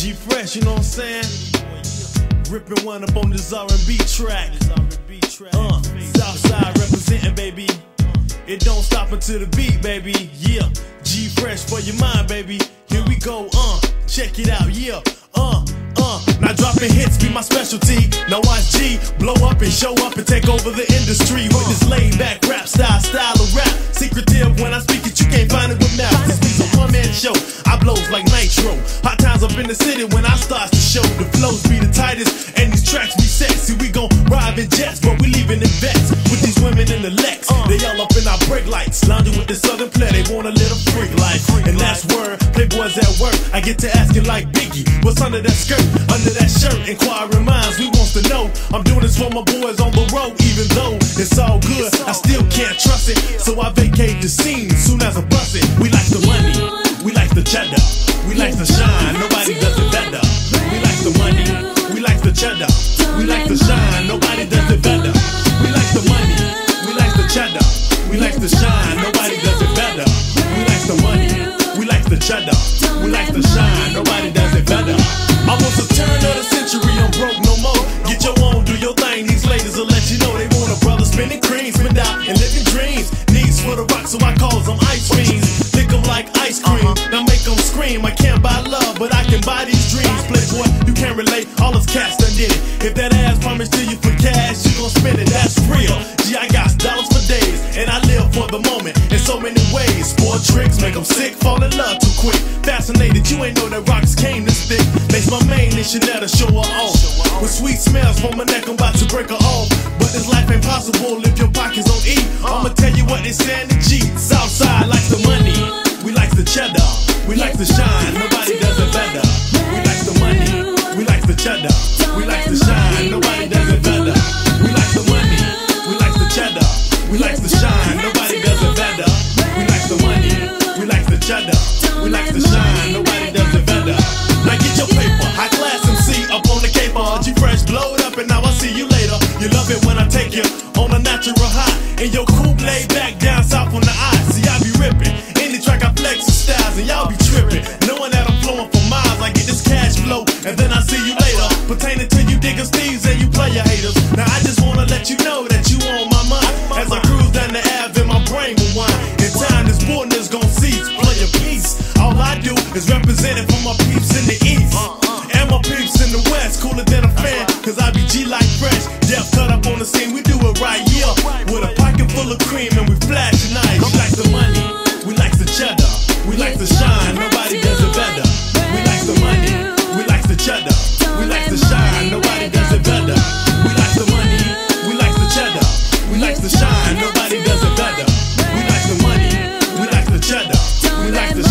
G-Fresh, you know what I'm saying? Ripping one up on this R&B track. Southside representing, baby. It don't stop until the beat, baby. Yeah, G-Fresh for your mind, baby. Here we go, check it out, yeah. Now dropping hits be my specialty. Now watch G blow up and show up and take over the industry with this laid back rap style of rap. Secretive when I speak it, you can't find it with mouth. This beat's a one-man show. I blows like nitro. Hot times up in the city when I start to show. The flows be the tightest and these tracks be sexy. We gon' ride in jets, but we leaving in vets with these women in the Lex. They all up in our brake lights, lounging with the southern play. They want a little freak life, and that's word. Playboys at work. I get to asking like Biggie, what's under that skirt, under that shirt? Inquiring minds, we wants to know. I'm doing this for my boys on the road, even though it's all good, I still can't trust it. So I vacate the scene soon as I bust it. We like the money, we like the cheddar, we like the shine, nobody does it better. We like the money, we like the cheddar, we like the shine, nobody does it better. We like the money, we like the cheddar, we like the shine, nobody does it better. We like the money, we like the cheddar, we like the shine, nobody does it better. I want the turn of the century, I'm broke no more. Get your own, do your thing, these ladies will let you know. They want a brother spinning cream, spin out and living dreams. Needs for the rock, so I calls them ice fiends. Lick them like ice cream, now make them scream. I can't buy love, but I can buy these dreams. Playboy, you can't relate, all us cats done did it. If that ass promised to you for cash, you gon' spend it, that's real. Gee, I got dollars for days, and I live for the moment in so many ways. Sport tricks, make them sick, fall in love too quick. Fascinated, you ain't know that rocks came this thick. Makes my main and Chanel show her off. With sweet smells from my neck, I'm about to break her off. But this life ain't possible if your pockets don't eat. I'ma tell you what they say in the G. Southside likes the money, we like the cheddar, we like the shine, nobody does it better. We like the money, we like the cheddar, we like the shine, nobody does it better. We like the money, we like the cheddar, we like the shine, nobody does it better. We like the money, we like the cheddar, we like the shine, nobody does it better. Now get your paper, high class MC up on the caper. G-Fresh blowed up and now I see you later. You love it when I take you on a natural high, and your coupe laid back down south on the eye. See I be ripping, any track I flex the styles and y'all be tripping. Knowing that I'm flowing for miles, I get this cash flow and then I see you later. Pertaining to you diggers, thieves and you player haters. Now I just wanna let you know that you on my mind. As I cruise down the Ave and my brain will wind. In time this boredom is gon' cease, play a piece. All I do is represent it for my peeps in the east and my peeps in the west, cooler than a fan. Cause I be G like fresh, Def cut up on the scene, we do it right, yeah. With a pocket full of cream and we flashing ice. We like the money, we like the cheddar, we like the shine, nobody does it better. We like the money, we like the cheddar, we like the shine, nobody does it better. We like the money, we like the cheddar, we like the shine, nobody does it better. We like the money, we like the cheddar, we like the